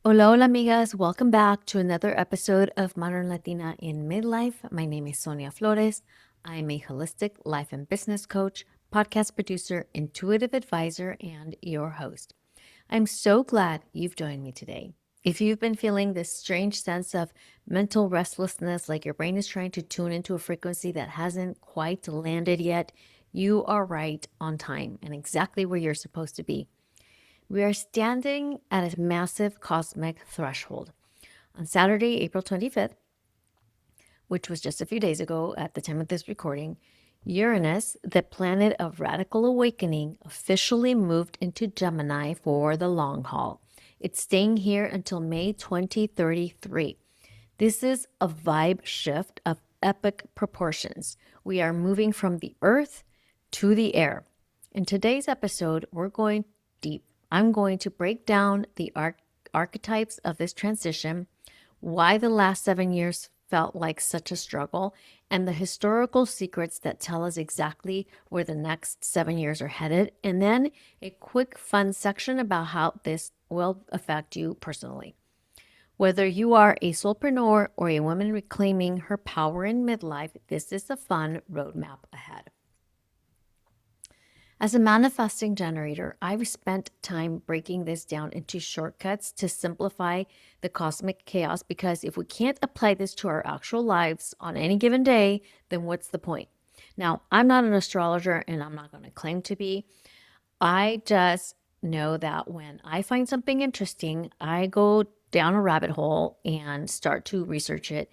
Hola, hola, amigas. Welcome back to another episode of Modern Latina in Midlife. My name is Sonia Flores. I'm a holistic life and business coach, podcast producer, intuitive advisor, and your host. I'm so glad you've joined me today. If you've been feeling this strange sense of mental restlessness, like your brain is trying to tune into a frequency that hasn't quite landed yet, you are right on time and exactly where you're supposed to be. We are standing at a massive cosmic threshold. On Saturday, April 25th, which was just a few days ago at the time of this recording, Uranus, the planet of radical awakening, officially moved into Gemini for the long haul. It's staying here until May 2033. This is a vibe shift of epic proportions. We are moving from the earth to the air. In today's episode, we're going deep. I'm going to break down the archetypes of this transition, why the last 7 years felt like such a struggle, and the historical secrets that tell us exactly where the next 7 years are headed, and then a quick fun section about how this will affect you personally. Whether you are a soulpreneur or a woman reclaiming her power in midlife, this is a fun roadmap ahead. As a manifesting generator, I've spent time breaking this down into shortcuts to simplify the cosmic chaos because if we can't apply this to our actual lives on any given day, then what's the point? Now, I'm not an astrologer and I'm not going to claim to be. I just know that when I find something interesting, I go down a rabbit hole and start to research it.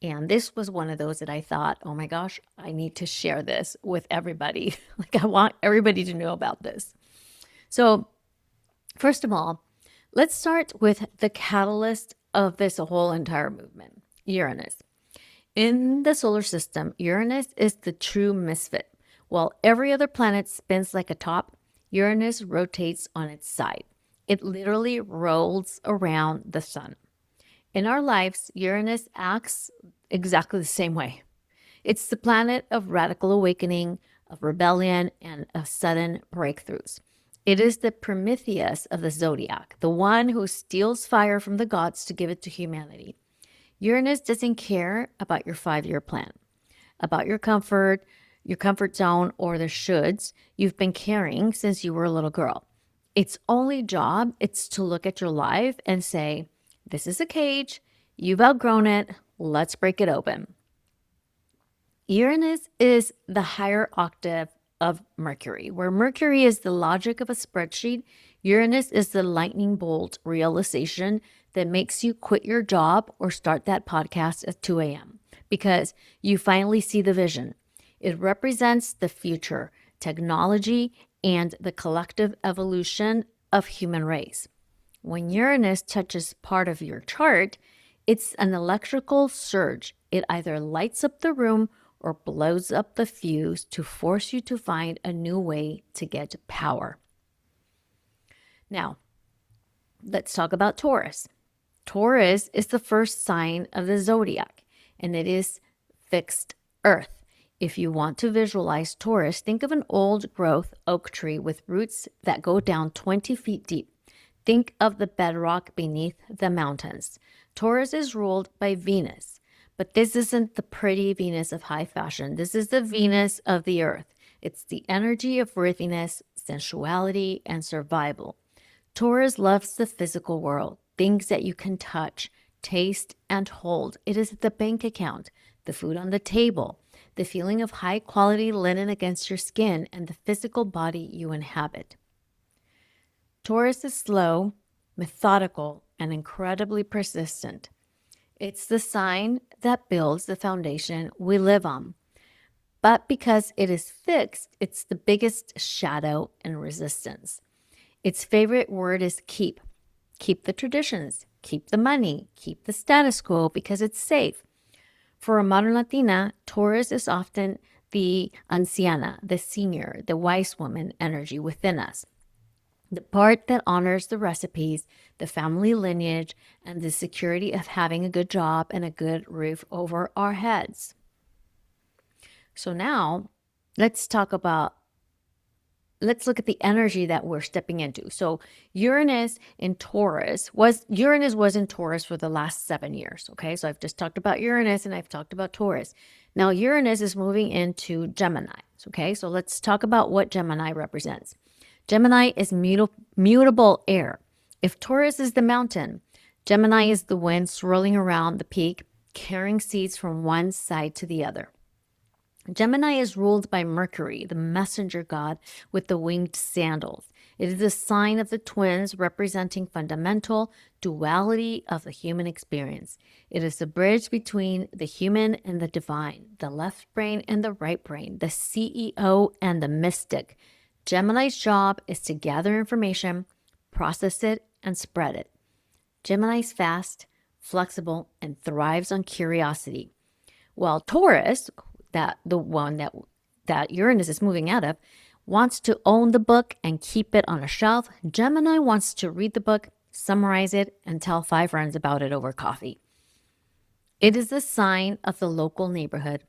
And this was one of those that I thought, oh my gosh, I need to share this with everybody. Like, I want everybody to know about this. So, first of all, let's start with the catalyst of this whole entire movement, Uranus. In the solar system, Uranus is the true misfit. While every other planet spins like a top, Uranus rotates on its side. It literally rolls around the sun. In our lives, Uranus acts exactly the same way. It's the planet of radical awakening, of rebellion, and of sudden breakthroughs. It is the Prometheus of the zodiac, the one who steals fire from the gods to give it to humanity. Uranus doesn't care about your 5 year plan, about your comfort zone, or the shoulds you've been carrying since you were a little girl. Its only job is to look at your life and say, this is a cage, you've outgrown it, let's break it open. Uranus is the higher octave of Mercury. Where Mercury is the logic of a spreadsheet, Uranus is the lightning bolt realization that makes you quit your job or start that podcast at 2 a.m. because you finally see the vision. It represents the future, technology, and the collective evolution of human race. When Uranus touches part of your chart, it's an electrical surge. It either lights up the room or blows up the fuse to force you to find a new way to get power. Now, let's talk about Taurus. Taurus is the first sign of the zodiac, and it is fixed earth. If you want to visualize Taurus, think of an old growth oak tree with roots that go down 20 feet deep. Think of the bedrock beneath the mountains. Taurus is ruled by Venus, but this isn't the pretty Venus of high fashion. This is the Venus of the earth. It's the energy of worthiness, sensuality, and survival. Taurus loves the physical world, things that you can touch, taste, and hold. It is the bank account, the food on the table, the feeling of high quality linen against your skin, and the physical body you inhabit. Taurus is slow, methodical, and incredibly persistent. It's the sign that builds the foundation we live on. But because it is fixed, it's the biggest shadow and resistance. Its favorite word is keep. Keep the traditions, keep the money, keep the status quo because it's safe. For a modern Latina, Taurus is often the anciana, the senior, the wise woman energy within us. The part that honors the recipes, the family lineage, and the security of having a good job and a good roof over our heads. So now let's talk about let's look at the energy that we're stepping into. So Uranus in Taurus was in Taurus for the last 7 years. Okay. So I've just talked about Uranus and I've talked about Taurus. Now Uranus is moving into Gemini. Okay. So let's talk about what Gemini represents. Gemini is mutable air. If Taurus is the mountain, Gemini is the wind swirling around the peak, carrying seeds from one side to the other. Gemini is ruled by Mercury, the messenger god with the winged sandals. It is a sign of the twins representing fundamental duality of the human experience. It is the bridge between the human and the divine, the left brain and the right brain, the CEO and the mystic. Gemini's job is to gather information, process it, and spread it. Gemini's fast, flexible, and thrives on curiosity. While Taurus, that Uranus is moving out of, wants to own the book and keep it on a shelf, Gemini wants to read the book, summarize it, and tell 5 friends about it over coffee. It is the sign of the local neighborhood,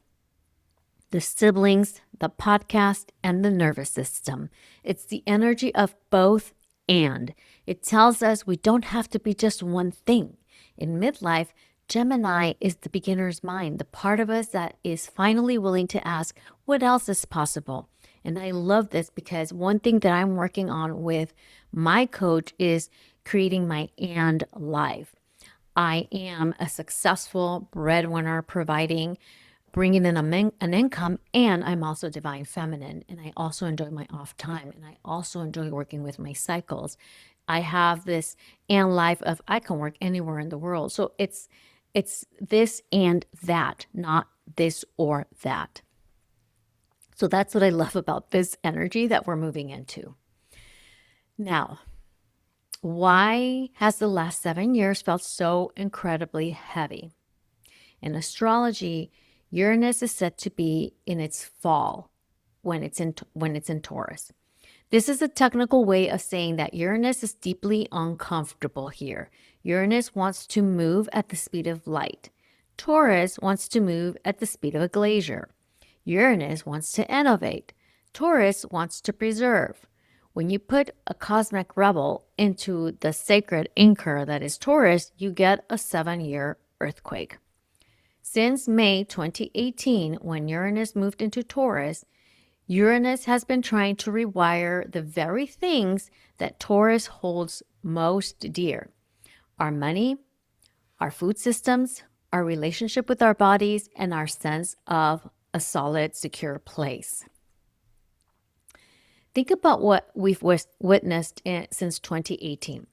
the siblings, the podcast, and the nervous system. It's the energy of both and. It tells us we don't have to be just one thing. In midlife, Gemini is the beginner's mind, the part of us that is finally willing to ask, what else is possible? And I love this because one thing that I'm working on with my coach is creating my and life. I am a successful breadwinner, bringing in an income, and I'm also divine feminine, and I also enjoy my off time, and I also enjoy working with my cycles. I have this and life of I can work anywhere in the world. So it's this and that, not this or that. So that's what I love about this energy that we're moving into. Now, why has the last 7 years felt so incredibly heavy? In astrology, Uranus is said to be in its fall when it's in Taurus. This is a technical way of saying that Uranus is deeply uncomfortable here. Uranus wants to move at the speed of light. Taurus wants to move at the speed of a glacier. Uranus wants to innovate. Taurus wants to preserve. When you put a cosmic rebel into the sacred anchor that is Taurus, you get a 7-year earthquake. Since May 2018, when Uranus moved into Taurus, Uranus has been trying to rewire the very things that Taurus holds most dear: our money, our food systems, our relationship with our bodies, and our sense of a solid, secure place. Think about what we've witnessed since 2018.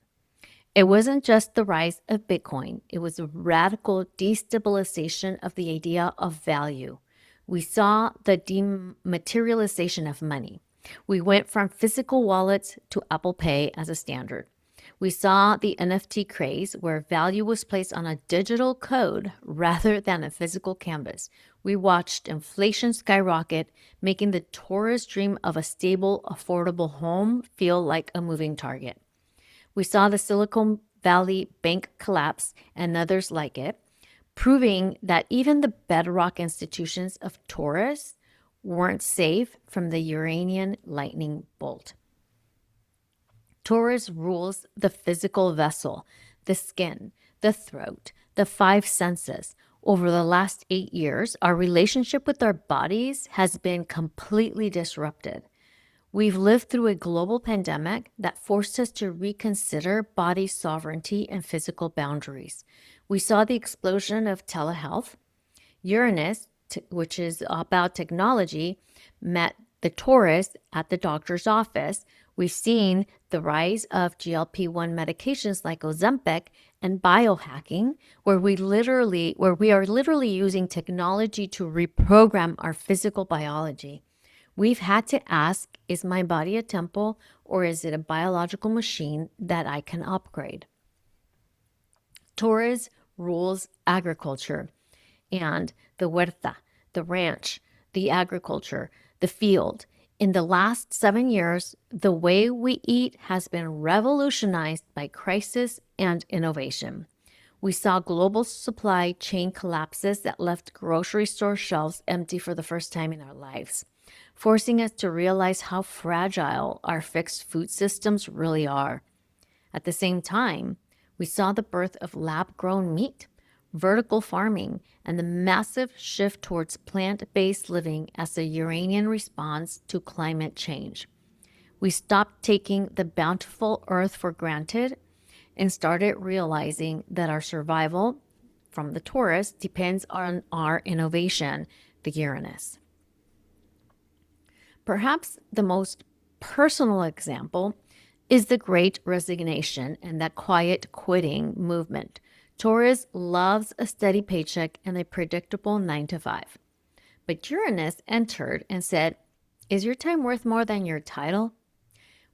It wasn't just the rise of Bitcoin. It was a radical destabilization of the idea of value. We saw the dematerialization of money. We went from physical wallets to Apple Pay as a standard. We saw the NFT craze where value was placed on a digital code rather than a physical canvas. We watched inflation skyrocket, making the Taurus dream of a stable, affordable home feel like a moving target. We saw the Silicon Valley Bank collapse and others like it, proving that even the bedrock institutions of Taurus weren't safe from the Uranian lightning bolt. Taurus rules the physical vessel, the skin, the throat, the 5 senses. Over the last 8 years, our relationship with our bodies has been completely disrupted. We've lived through a global pandemic that forced us to reconsider body sovereignty and physical boundaries. We saw the explosion of telehealth. Uranus, which is about technology, met the Taurus at the doctor's office. We've seen the rise of GLP-1 medications like Ozempic and biohacking, where we are literally using technology to reprogram our physical biology. We've had to ask, is my body a temple or is it a biological machine that I can upgrade? Taurus rules agriculture and the huerta, the ranch, the agriculture, the field. In the last 7 years, the way we eat has been revolutionized by crisis and innovation. We saw global supply chain collapses that left grocery store shelves empty for the first time in our lives. forcing us to realize how fragile our fixed food systems really are. At the same time, we saw the birth of lab-grown meat, vertical farming, and the massive shift towards plant-based living as a Uranian response to climate change. We stopped taking the bountiful earth for granted and started realizing that our survival from the Taurus depends on our innovation, the Uranus. Perhaps the most personal example is the Great Resignation and that quiet quitting movement. Taurus loves a steady paycheck and a predictable 9 to 5. But Uranus entered and said, "Is your time worth more than your title?"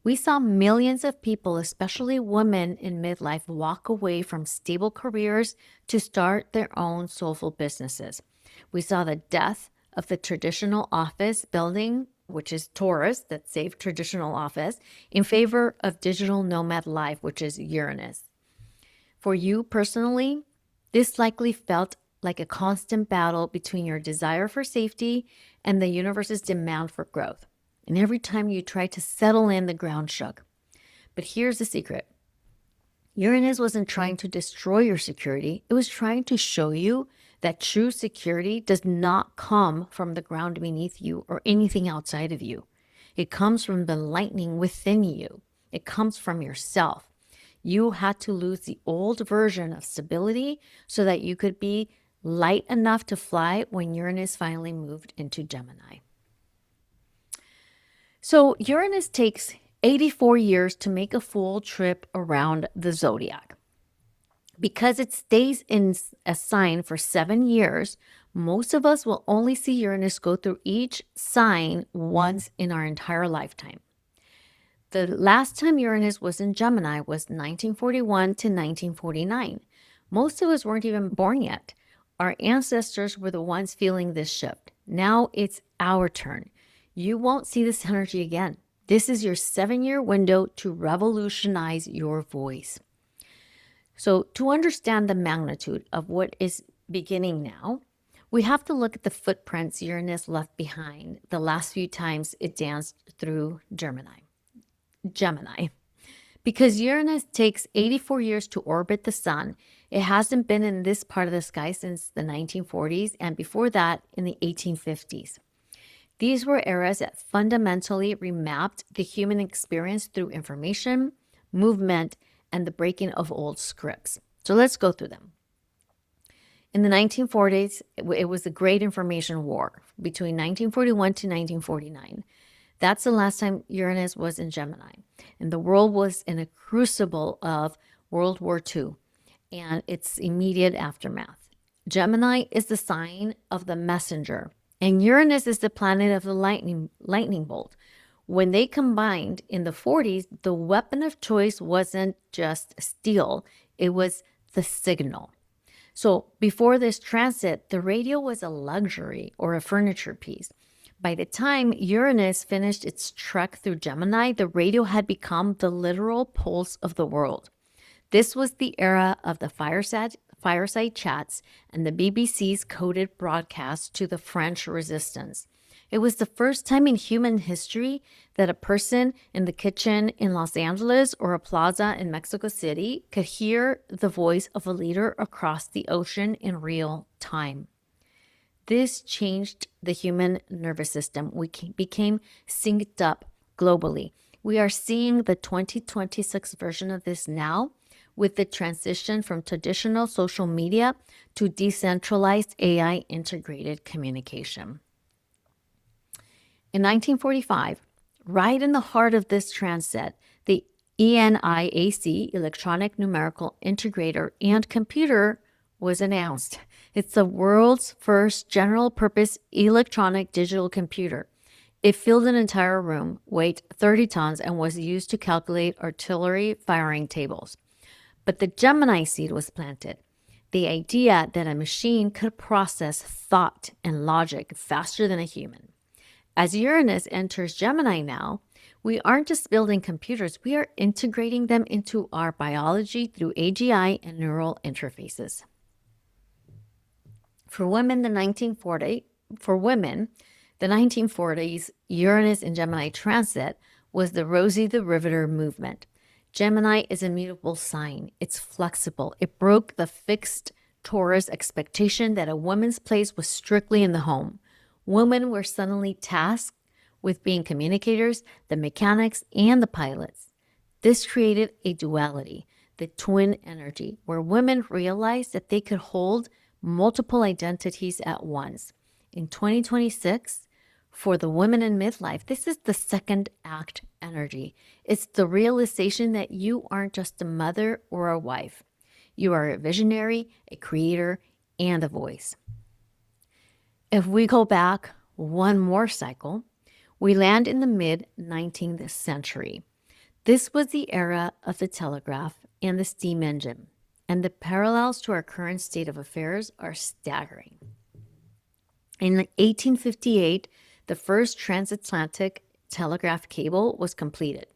We saw millions of people, especially women in midlife, walk away from stable careers to start their own soulful businesses. We saw the death of the traditional office building, which is Taurus, that saved traditional office, in favor of digital nomad life, which is Uranus. For you personally, this likely felt like a constant battle between your desire for safety and the universe's demand for growth. And every time you tried to settle in, the ground shook. But here's the secret. Uranus wasn't trying to destroy your security. It was trying to show you that true security does not come from the ground beneath you or anything outside of you. It comes from the lightning within you. It comes from yourself. You had to lose the old version of stability so that you could be light enough to fly when Uranus finally moved into Gemini. So Uranus takes 84 years to make a full trip around the zodiac. Because it stays in a sign for 7 years, most of us will only see Uranus go through each sign once in our entire lifetime. The last time Uranus was in Gemini was 1941 to 1949. Most of us weren't even born yet. Our ancestors were the ones feeling this shift. Now it's our turn. You won't see this energy again. This is your 7-year window to revolutionize your voice. So to understand the magnitude of what is beginning now, we have to look at the footprints Uranus left behind the last few times it danced through Gemini. Because Uranus takes 84 years to orbit the sun, it hasn't been in this part of the sky since the 1940s, and before that in the 1850s. These were eras that fundamentally remapped the human experience through information, movement, and the breaking of old scripts. So let's go through them. In the 1940s, it was the Great Information War between 1941 to 1949. That's the last time Uranus was in Gemini. And the world was in a crucible of World War II and its immediate aftermath. Gemini is the sign of the messenger, and Uranus is the planet of the lightning bolt. When they combined in the 40s, the weapon of choice wasn't just steel, it was the signal. So before this transit, the radio was a luxury or a furniture piece. By the time Uranus finished its trek through Gemini, the radio had become the literal pulse of the world. This was the era of the fireside chats and the BBC's coded broadcast to the French resistance. It was the first time in human history that a person in the kitchen in Los Angeles or a plaza in Mexico City could hear the voice of a leader across the ocean in real time. This changed the human nervous system. We became synced up globally. We are seeing the 2026 version of this now with the transition from traditional social media to decentralized AI integrated communication. In 1945, right in the heart of this transit, the ENIAC, Electronic Numerical Integrator and Computer, was announced. It's the world's first general-purpose electronic digital computer. It filled an entire room, weighed 30 tons, and was used to calculate artillery firing tables. But the Gemini seed was planted. The idea that a machine could process thought and logic faster than a human. As Uranus enters Gemini now, we aren't just building computers, we are integrating them into our biology through AGI and neural interfaces. For women, The 1940s Uranus in Gemini transit was the Rosie the Riveter movement. Gemini is a mutable sign. It's flexible. It broke the fixed Taurus expectation that a woman's place was strictly in the home. Women were suddenly tasked with being communicators, the mechanics, and the pilots. This created a duality, the twin energy, where women realized that they could hold multiple identities at once. In 2026, for the women in midlife, this is the second act energy. It's the realization that you aren't just a mother or a wife. You are a visionary, a creator, and a voice. If we go back one more cycle, we land in the mid-19th century. This was the era of the telegraph and the steam engine, and the parallels to our current state of affairs are staggering. In 1858, the first transatlantic telegraph cable was completed.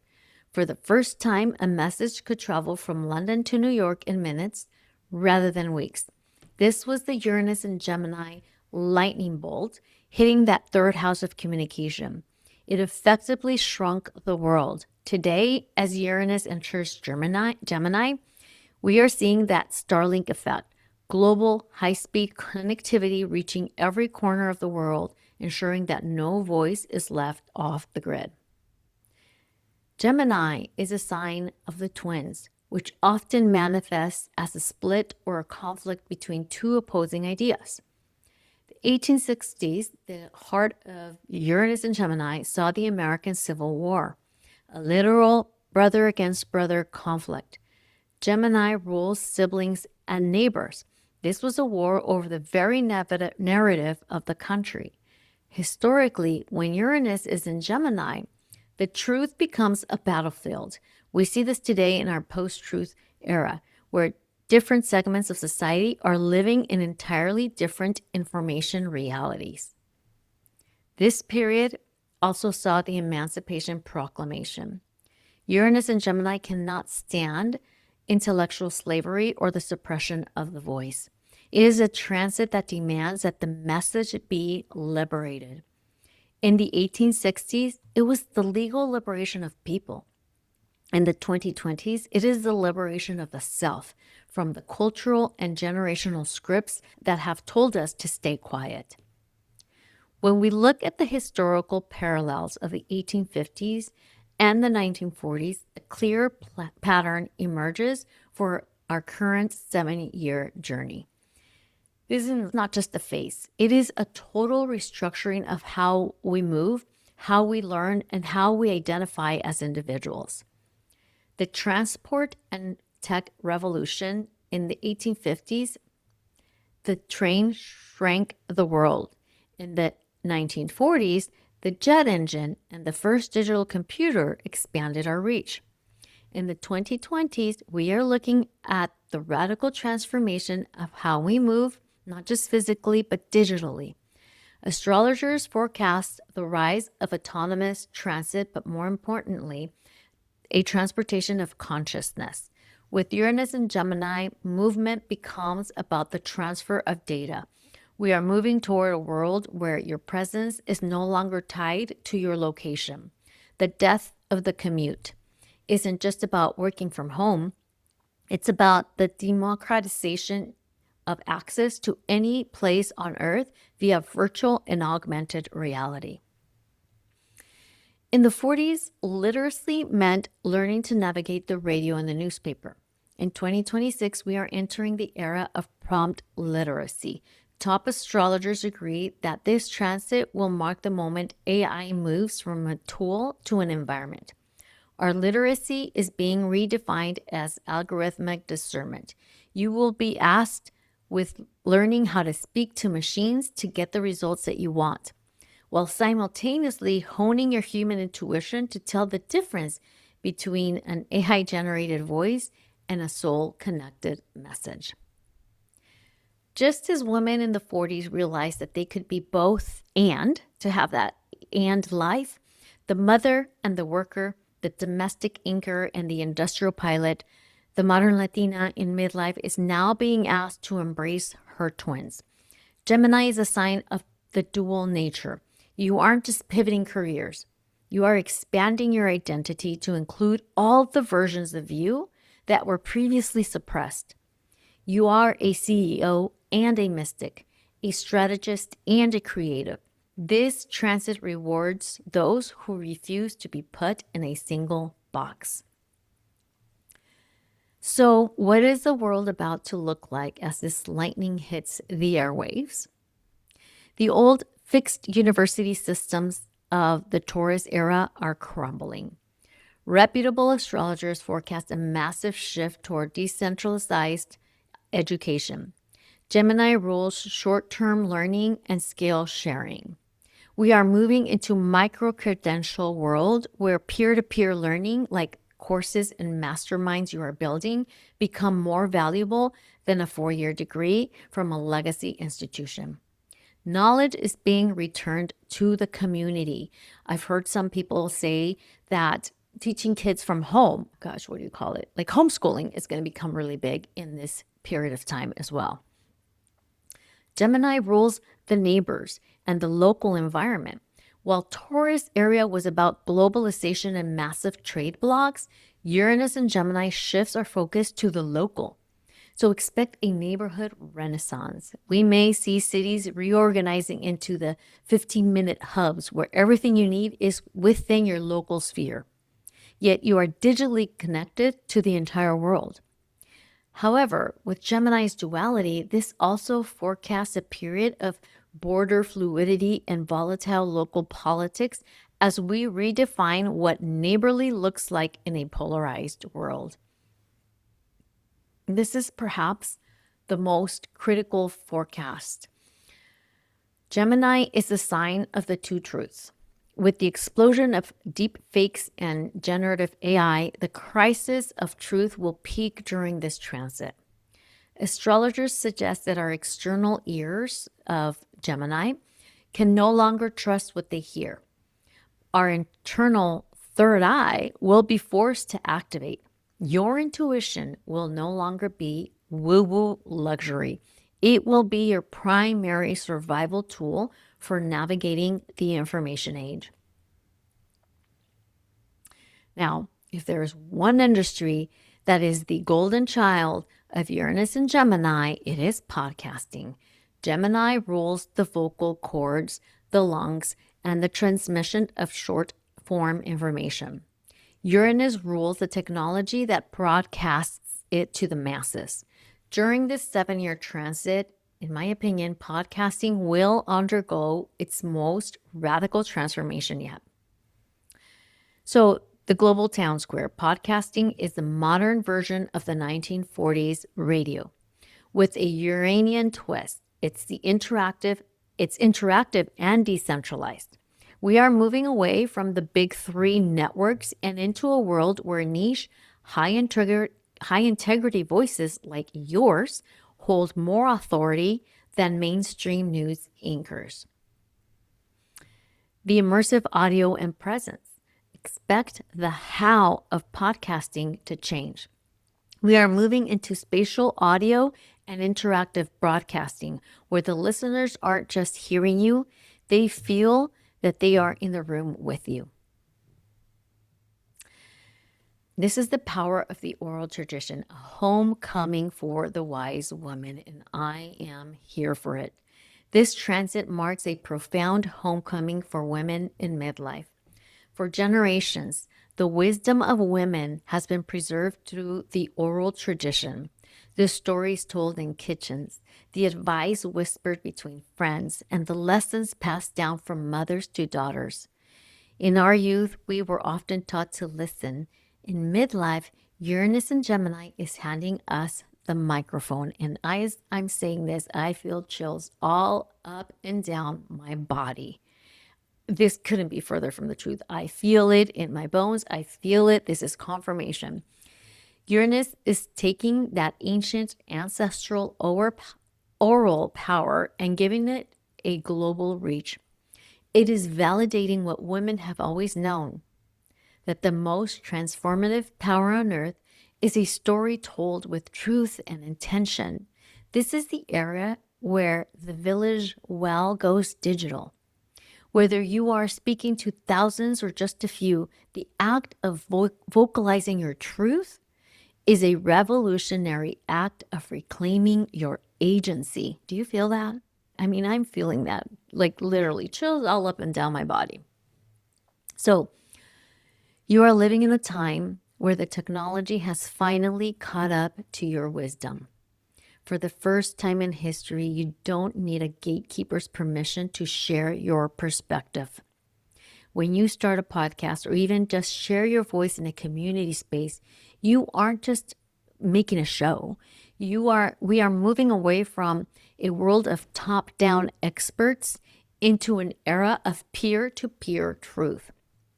For the first time, a message could travel from London to New York in minutes rather than weeks. This was the Uranus and Gemini lightning bolt hitting that third house of communication. It effectively shrunk the world. Today, as Uranus enters Gemini, we are seeing that Starlink effect, global high-speed connectivity reaching every corner of the world, ensuring that no voice is left off the grid. Gemini is a sign of the twins, which often manifests as a split or a conflict between two opposing ideas. The 1860s, the heart of Uranus and Gemini, saw the American Civil War, a literal brother against brother conflict. Gemini rules siblings and neighbors. This was a war over the very narrative of the country. Historically, when Uranus is in Gemini, the truth becomes a battlefield. We see this today in our post-truth era, where different segments of society are living in entirely different information realities. This period also saw the Emancipation Proclamation. Uranus and Gemini cannot stand intellectual slavery or the suppression of the voice. It is a transit that demands that the message be liberated. In the 1860s, it was the legal liberation of people. In the 2020s, it is the liberation of the self from the cultural and generational scripts that have told us to stay quiet. When we look at the historical parallels of the 1850s and the 1940s, a clear pattern emerges for our current 7-year journey. This is not just a phase. It is a total restructuring of how we move, how we learn, and how we identify as individuals. The transport and tech revolution in the 1850s, the train shrank the world. In the 1940s, the jet engine and the first digital computer expanded our reach. In the 2020s, we are looking at the radical transformation of how we move, not just physically, but digitally. Astrologers forecast the rise of autonomous transit, but more importantly, a transportation of consciousness. With Uranus and Gemini, movement becomes about the transfer of data. We are moving toward a world where your presence is no longer tied to your location. The death of the commute isn't just about working from home. It's about the democratization of access to any place on Earth via virtual and augmented reality. In the 40s, literacy meant learning to navigate the radio and the newspaper. In 2026, we are entering the era of prompt literacy. Top astrologers agree that this transit will mark the moment AI moves from a tool to an environment. Our literacy is being redefined as algorithmic discernment. You will be asked with learning how to speak to machines to get the results that you want, while simultaneously honing your human intuition to tell the difference between an AI-generated voice and a soul-connected message. Just as women in the 40s realized that they could be both and, to have that and life, the mother and the worker, the domestic inker and the industrial pilot, the modern Latina in midlife is now being asked to embrace her twins. Gemini is a sign of the dual nature. You aren't just pivoting careers. You are expanding your identity to include all the versions of you that were previously suppressed. You are a CEO and a mystic, a strategist and a creative. This transit rewards those who refuse to be put in a single box. So, what is the world about to look like as this lightning hits the airwaves? The old fixed university systems of the Taurus era are crumbling. Reputable astrologers forecast a massive shift toward decentralized education. Gemini rules short-term learning and scale sharing. We are moving into micro-credential world where peer-to-peer learning, like courses and masterminds you are building, become more valuable than a 4-year degree from a legacy institution. Knowledge is being returned to the community. I've heard some people say that teaching kids from home, gosh, what do you call it? Like homeschooling is going to become really big in this period of time as well. Gemini rules the neighbors and the local environment. While Taurus area was about globalization and massive trade blocs, Uranus and Gemini shifts our focus to the local. So expect a neighborhood renaissance. We may see cities reorganizing into the 15-minute hubs where everything you need is within your local sphere. Yet you are digitally connected to the entire world. However, with Gemini's duality, this also forecasts a period of border fluidity and volatile local politics as we redefine what neighborly looks like in a polarized world. This is perhaps the most critical forecast. Gemini is the sign of the two truths. With the explosion of deep fakes and generative AI, the crisis of truth will peak during this transit. Astrologers suggest that our external ears of Gemini can no longer trust what they hear. Our internal third eye will be forced to activate. Your intuition will no longer be woo-woo luxury. It will be your primary survival tool for navigating the information age. Now, if there is one industry that is the golden child of Uranus and Gemini, it is podcasting. Gemini rules the vocal cords, the lungs, and the transmission of short-form information. Uranus rules the technology that broadcasts it to the masses. During this 7-year transit, in my opinion, podcasting will undergo its most radical transformation yet. So, the global town square, podcasting is the modern version of the 1940s radio with a Uranian twist. It's interactive and decentralized. We are moving away from the big three networks and into a world where niche, high integrity voices like yours hold more authority than mainstream news anchors. The immersive audio and presence. Expect the how of podcasting to change. We are moving into spatial audio and interactive broadcasting, where the listeners aren't just hearing you, they feel that they are in the room with you. This is the power of the oral tradition, a homecoming for the wise woman, and I am here for it. This transit marks a profound homecoming for women in midlife. For generations, the wisdom of women has been preserved through the oral tradition, the stories told in kitchens, the advice whispered between friends, and the lessons passed down from mothers to daughters. In our youth, we were often taught to listen. In midlife, Uranus and Gemini is handing us the microphone. And as I'm saying this, I feel chills all up and down my body. This couldn't be further from the truth. I feel it in my bones. I feel it. This is confirmation. Uranus is taking that ancient ancestral oral power and giving it a global reach. It is validating what women have always known, that the most transformative power on earth is a story told with truth and intention. This is the era where the village well goes digital. Whether you are speaking to thousands or just a few, the act of vocalizing your truth is a revolutionary act of reclaiming your agency. Do you feel that? I mean, I'm feeling that, like literally chills all up and down my body. So, you are living in a time where the technology has finally caught up to your wisdom. For the first time in history, you don't need a gatekeeper's permission to share your perspective. When you start a podcast or even just share your voice in a community space, you aren't just making a show. We are moving away from a world of top-down experts into an era of peer-to-peer truth.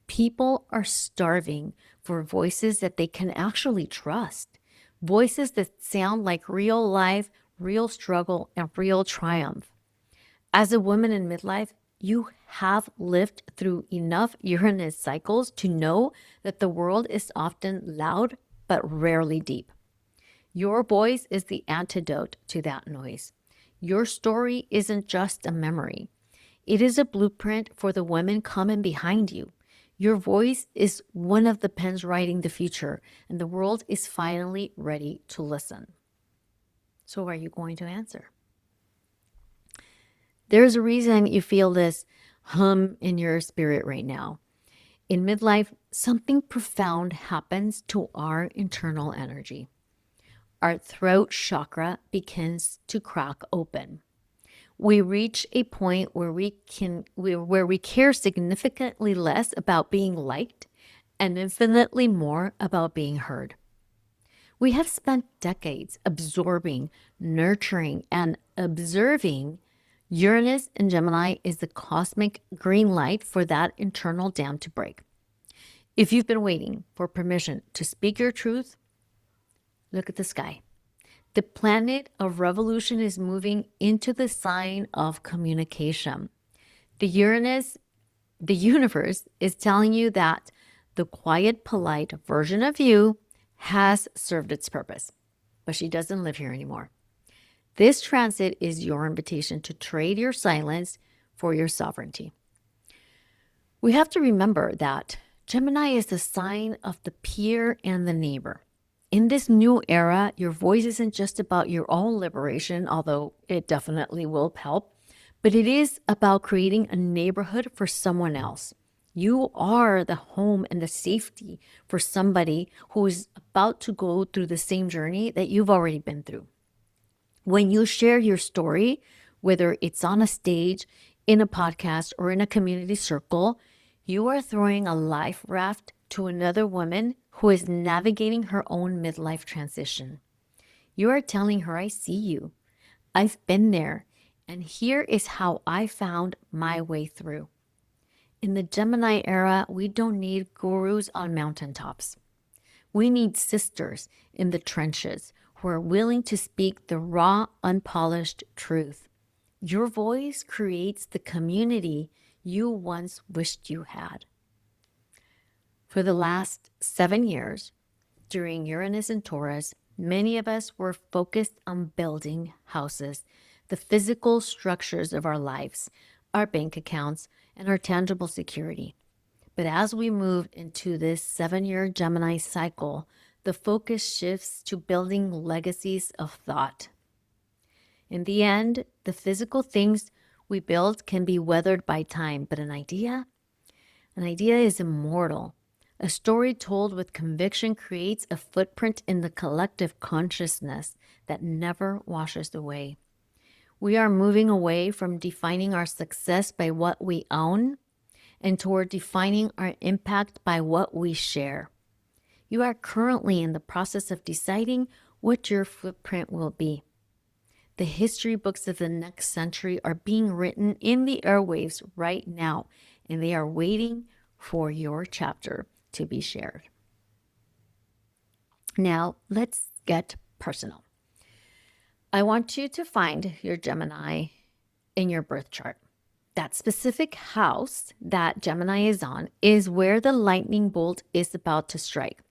People are starving for voices that they can actually trust, voices that sound like real life, real struggle, and real triumph. As a woman in midlife, you have lived through enough Uranus cycles to know that the world is often loud but rarely deep. Your voice is the antidote to that noise. Your story isn't just a memory. It is a blueprint for the women coming behind you. Your voice is one of the pens writing the future, and the world is finally ready to listen. So are you going to answer? There's a reason you feel this hum in your spirit right now. In midlife, something profound happens to our internal energy. Our throat chakra begins to crack open. We reach a point where we care significantly less about being liked and infinitely more about being heard. We have spent decades absorbing, nurturing, and observing. Uranus in Gemini is the cosmic green light for that internal dam to break. If you've been waiting for permission to speak your truth, look at the sky. The planet of revolution is moving into the sign of communication. The universe is telling you that the quiet, polite version of you has served its purpose, but she doesn't live here anymore. This transit is your invitation to trade your silence for your sovereignty. We have to remember that Gemini is the sign of the peer and the neighbor. In this new era, your voice isn't just about your own liberation, although it definitely will help, but it is about creating a neighborhood for someone else. You are the home and the safety for somebody who is about to go through the same journey that you've already been through. When you share your story, whether it's on a stage, in a podcast, or in a community circle, you are throwing a life raft to another woman who is navigating her own midlife transition. You are telling her, I see you. I've been there. And here is how I found my way through. In the Gemini era, we don't need gurus on mountaintops. We need sisters in the trenches who are willing to speak the raw, unpolished truth. Your voice creates the community you once wished you had. For the last 7 years, during Uranus and Taurus, many of us were focused on building houses, the physical structures of our lives, our bank accounts, and our tangible security. But as we moved into this 7-year Gemini cycle, the focus shifts to building legacies of thought. In the end, the physical things we build can be weathered by time, but an idea is immortal. A story told with conviction creates a footprint in the collective consciousness that never washes away. We are moving away from defining our success by what we own and toward defining our impact by what we share. You are currently in the process of deciding what your footprint will be. The history books of the next century are being written in the airwaves right now, and they are waiting for your chapter to be shared. Now, let's get personal. I want you to find your Gemini in your birth chart. That specific house that Gemini is on is where the lightning bolt is about to strike.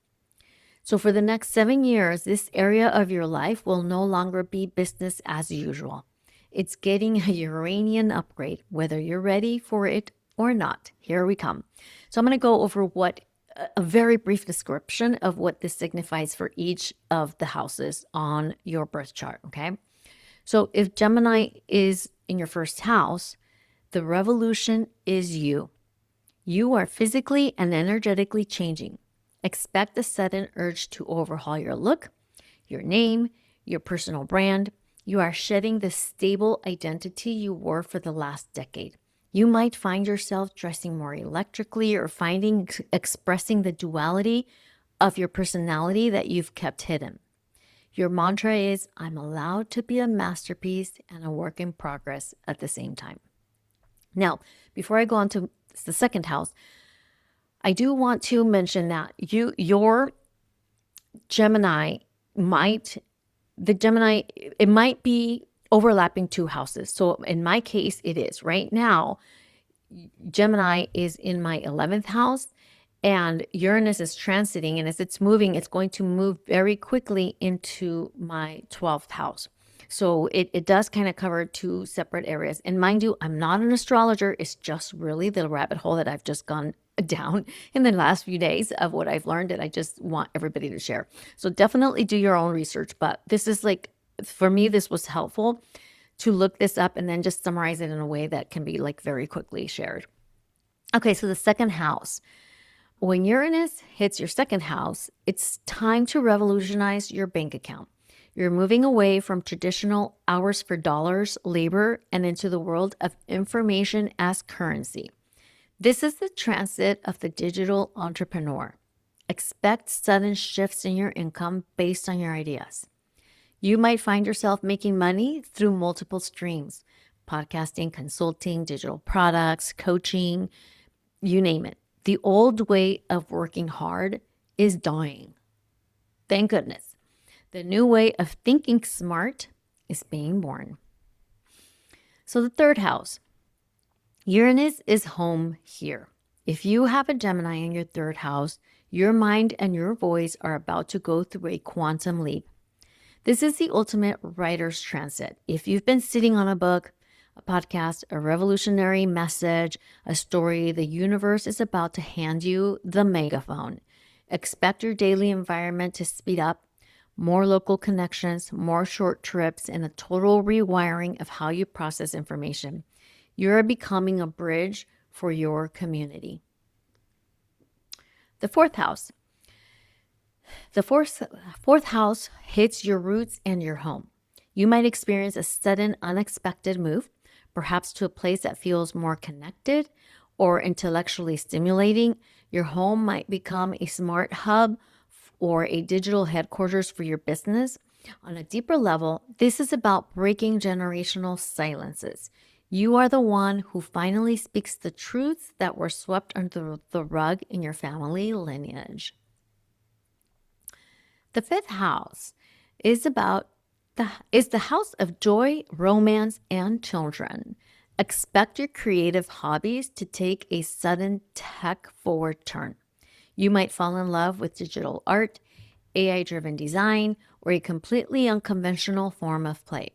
So for the next 7 years, this area of your life will no longer be business as usual. It's getting a Uranian upgrade, whether you're ready for it or not. Here we come. So I'm going to go over a very brief description of what this signifies for each of the houses on your birth chart, okay? So if Gemini is in your first house, the revolution is you. You are physically and energetically changing. Expect a sudden urge to overhaul your look, your name, your personal brand. You are shedding the stable identity you wore for the last decade. You might find yourself dressing more electrically or expressing the duality of your personality that you've kept hidden. Your mantra is, I'm allowed to be a masterpiece and a work in progress at the same time. Now, before I go on to the second house, I do want to mention that your Gemini it might be overlapping two houses. So in my case, it is. Right now, Gemini is in my 11th house and Uranus is transiting. And as it's moving, it's going to move very quickly into my 12th house. So it does kind of cover two separate areas. And mind you, I'm not an astrologer. It's just really the rabbit hole that I've just gone down in the last few days of what I've learned. And I just want everybody to share. So definitely do your own research. But this is for me, this was helpful to look this up and then just summarize it in a way that can be very quickly shared. Okay, so the second house. When Uranus hits your second house, it's time to revolutionize your bank account. You're moving away from traditional hours for dollars, labor, and into the world of information as currency. This is the transit of the digital entrepreneur. Expect sudden shifts in your income based on your ideas. You might find yourself making money through multiple streams: podcasting, consulting, digital products, coaching, you name it. The old way of working hard is dying. Thank goodness. The new way of thinking smart is being born. So the third house, Uranus is home here. If you have a Gemini in your third house, your mind and your voice are about to go through a quantum leap. This is the ultimate writer's transit. If you've been sitting on a book, a podcast, a revolutionary message, a story, the universe is about to hand you the megaphone. Expect your daily environment to speed up, more local connections, more short trips, and a total rewiring of how you process information. You're becoming a bridge for your community. The fourth house. The fourth house hits your roots and your home. You might experience a sudden, unexpected move, perhaps to a place that feels more connected or intellectually stimulating. Your home might become a smart hub or a digital headquarters for your business. On a deeper level, this is about breaking generational silences. You are the one who finally speaks the truths that were swept under the rug in your family lineage. The fifth house is the house of joy, romance, and children. Expect your creative hobbies to take a sudden tech-forward turn. You might fall in love with digital art, AI-driven design, or a completely unconventional form of play.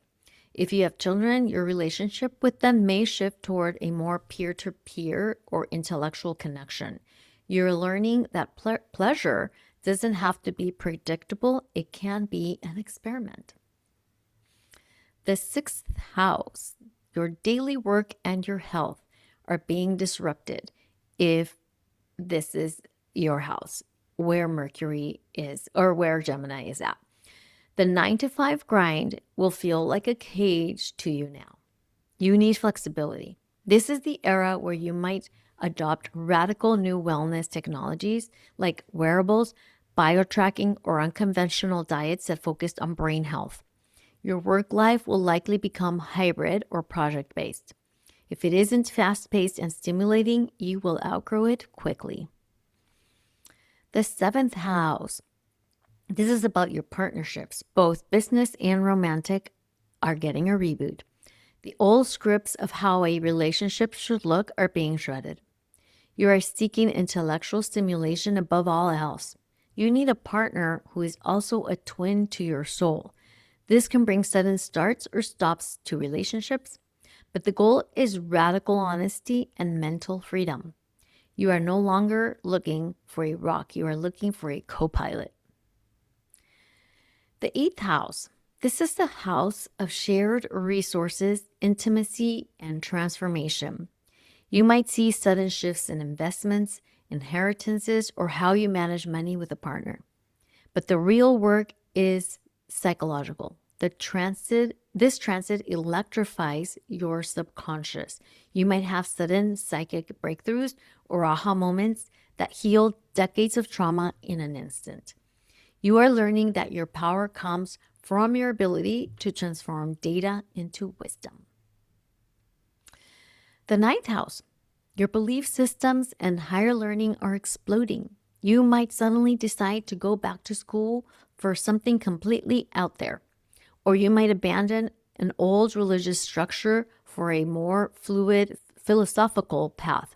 If you have children, your relationship with them may shift toward a more peer-to-peer or intellectual connection. You're learning that pleasure doesn't have to be predictable. It can be an experiment. The sixth house, your daily work and your health are being disrupted if this is your house where Mercury is or where Gemini is at. The 9-to-5 grind will feel like a cage to you now. You need flexibility. This is the era where you might adopt radical new wellness technologies like wearables, biotracking, or unconventional diets that focus on brain health. Your work life will likely become hybrid or project-based. If it isn't fast-paced and stimulating, you will outgrow it quickly. The seventh house. This is about your partnerships. Both business and romantic are getting a reboot. The old scripts of how a relationship should look are being shredded. You are seeking intellectual stimulation above all else. You need a partner who is also a twin to your soul. This can bring sudden starts or stops to relationships, But the goal is radical honesty and mental freedom. You are no longer looking for a rock, you are looking for a co-pilot. The eighth house. This is the house of shared resources, intimacy, and transformation. You might see sudden shifts in investments, inheritances, or how you manage money with a partner. But the real work is psychological. This transit electrifies your subconscious. You might have sudden psychic breakthroughs or aha moments that heal decades of trauma in an instant. You are learning that your power comes from your ability to transform data into wisdom. The ninth house. Your belief systems and higher learning are exploding. You might suddenly decide to go back to school for something completely out there, or you might abandon an old religious structure for a more fluid philosophical path.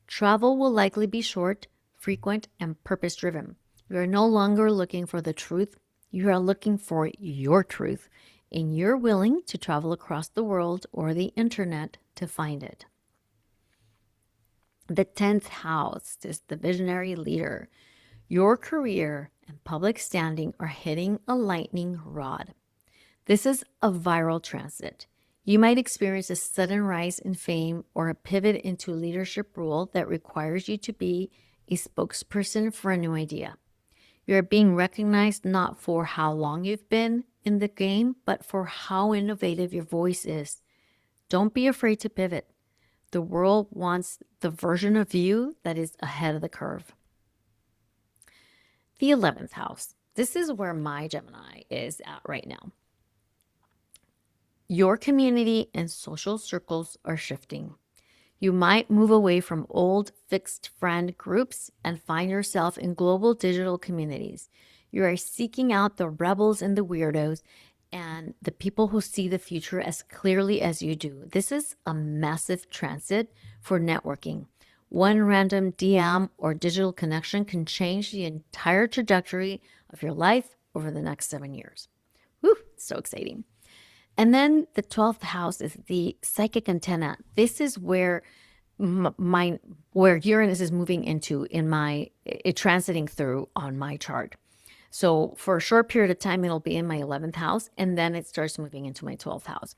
Travel will likely be short, frequent, and purpose-driven. You are no longer looking for the truth. You are looking for your truth, and you're willing to travel across the world or the internet to find it. The 10th house is the visionary leader. Your career and public standing are hitting a lightning rod. This is a viral transit. You might experience a sudden rise in fame or a pivot into a leadership role that requires you to be a spokesperson for a new idea. You're being recognized not for how long you've been in the game, but for how innovative your voice is. Don't be afraid to pivot. The world wants the version of you that is ahead of the curve. The 11th house. This is where my Gemini is at right now. Your community and social circles are shifting. You might move away from old fixed friend groups and find yourself in global digital communities. You are seeking out the rebels and the weirdos and the people who see the future as clearly as you do. This is a massive transit for networking. One random DM or digital connection can change the entire trajectory of your life over the next 7 years. Whew, so exciting. And then the 12th house is the psychic antenna. This is where where Uranus is moving into it transiting through on my chart. So for a short period of time, it'll be in my 11th house, and then it starts moving into my 12th house.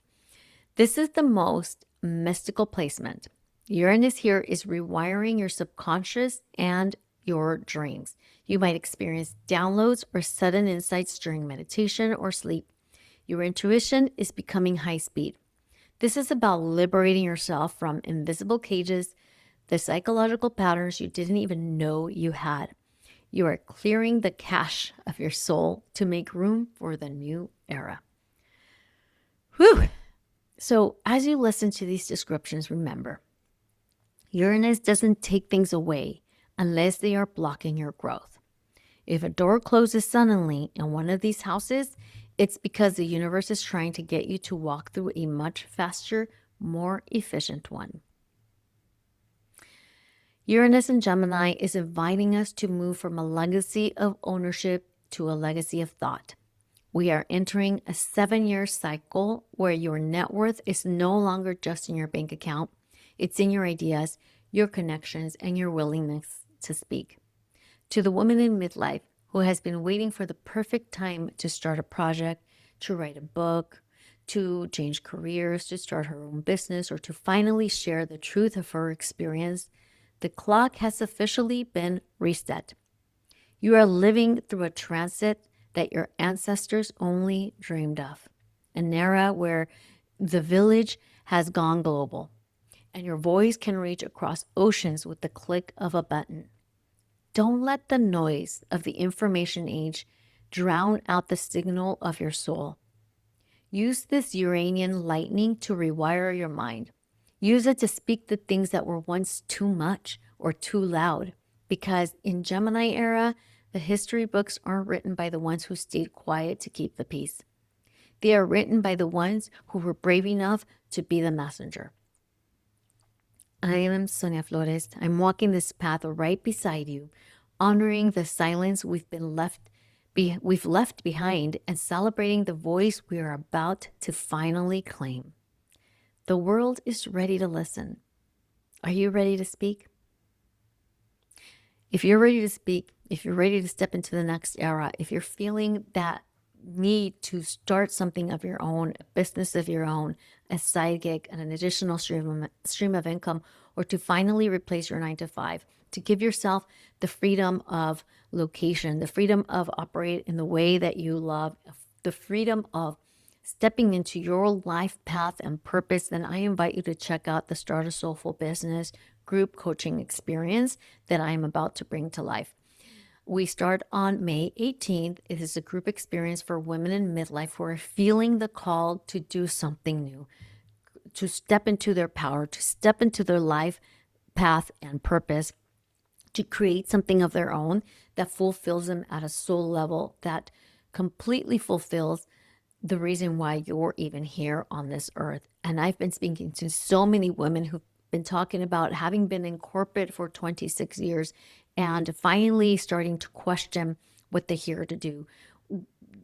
This is the most mystical placement. Uranus here is rewiring your subconscious and your dreams. You might experience downloads or sudden insights during meditation or sleep. Your intuition is becoming high speed. This is about liberating yourself from invisible cages, the psychological patterns you didn't even know you had. You are clearing the cache of your soul to make room for the new era. Whew. So as you listen to these descriptions, remember, Uranus doesn't take things away unless they are blocking your growth. If a door closes suddenly in one of these houses, it's because the universe is trying to get you to walk through a much faster, more efficient one. Uranus in Gemini is inviting us to move from a legacy of ownership to a legacy of thought. We are entering a 7-year cycle where your net worth is no longer just in your bank account. It's in your ideas, your connections, and your willingness to speak. To the woman in midlife who has been waiting for the perfect time to start a project, to write a book, to change careers, to start her own business, or to finally share the truth of her experience, the clock has officially been reset. You are living through a transit that your ancestors only dreamed of, an era where the village has gone global, and your voice can reach across oceans with the click of a button. Don't let the noise of the information age drown out the signal of your soul. Use this Uranian lightning to rewire your mind. Use it to speak the things that were once too much or too loud, because in Gemini era, the history books aren't written by the ones who stayed quiet to keep the peace. They are written by the ones who were brave enough to be the messenger. I am Sonia Flores. I'm walking this path right beside you, honoring the silence we've left behind and celebrating the voice we are about to finally claim. The world is ready to listen. Are you ready to speak? If you're ready to speak, if you're ready to step into the next era, if you're feeling that need to start something of your own, a business of your own, a side gig, and an additional stream of income, or to finally replace your 9 to 5, to give yourself the freedom of location, the freedom of operate in the way that you love, the freedom of stepping into your life path and purpose, then I invite you to check out the Start a Soulful Business group coaching experience that I am about to bring to life. We start on May 18th. It is a group experience for women in midlife who are feeling the call to do something new, to step into their power, to step into their life path and purpose, to create something of their own that fulfills them at a soul level, that completely fulfills the reason why you're even here on this earth. And I've been speaking to so many women who've been talking about having been in corporate for 26 years and finally starting to question what they're here to do.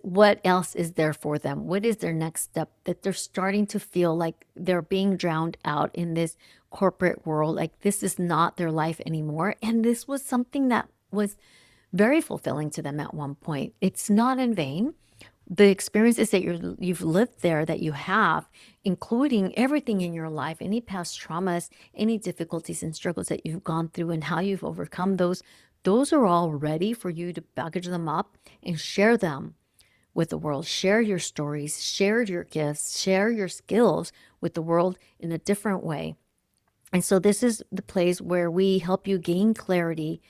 What else is there for them? What is their next step? That they're starting to feel like they're being drowned out in this corporate world. Like this is not their life anymore. And this was something that was very fulfilling to them at one point. It's not in vain. The experiences that you've lived there, that you have, including everything in your life, any past traumas, any difficulties and struggles that you've gone through and how you've overcome those are all ready for you to package them up and share them with the world. Share your stories, share your gifts, share your skills with the world in a different way. And so this is the place where we help you gain clarity.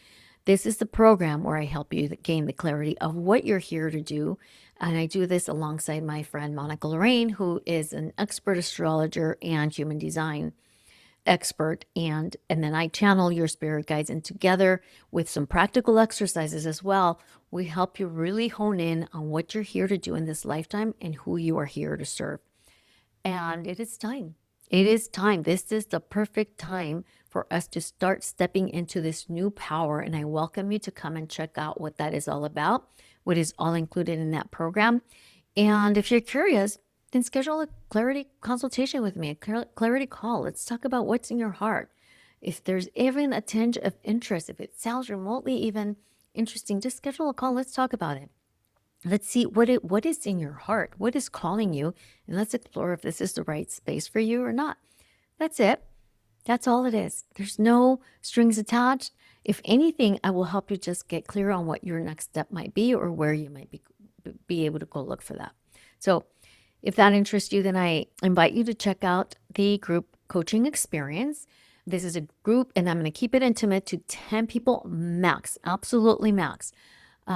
This is the program where I help you gain the clarity of what you're here to do. And I do this alongside my friend Monica Lorraine, who is an expert astrologer and human design expert. And then I channel your spirit guides, and together with some practical exercises as well, we help you really hone in on what you're here to do in this lifetime and who you are here to serve. And it is time. It is time. This is the perfect time for us to start stepping into this new power. And I welcome you to come and check out what that is all about, what is all included in that program. And if you're curious, then schedule a clarity consultation with me, a clarity call. Let's talk about what's in your heart. If there's even a tinge of interest, if it sounds remotely even interesting, just schedule a call. Let's talk about it. Let's see what is in your heart, what is calling you, and let's explore if this is the right space for you or not. That's it. That's all it is. There's no strings attached. If anything, I will help you just get clear on what your next step might be or where you might be able to go look for that. So if that interests you, then I invite you to check out the group coaching experience. This is a group, and I'm going to keep it intimate to 10 people max, absolutely max.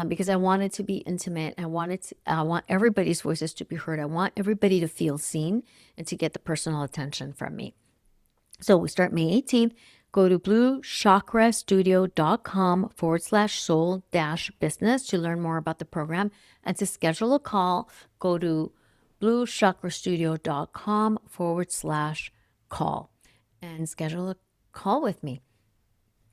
Because I want it to be intimate. I want everybody's voices to be heard. I want everybody to feel seen and to get the personal attention from me. So we start May 18th. Go to bluechakrastudio.com/soul-business to learn more about the program. And to schedule a call, go to bluechakrastudio.com/call and schedule a call with me.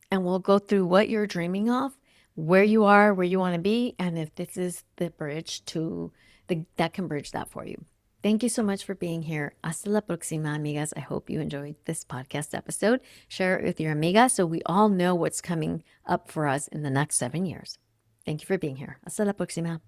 And we'll go through what you're dreaming of, where you are, where you want to be, and if this is the bridge that can bridge that for you. Thank you so much for being here. Hasta la próxima, amigas. I hope you enjoyed this podcast episode. Share it with your amigas so we all know what's coming up for us in the next 7 years. Thank you for being here. Hasta la próxima.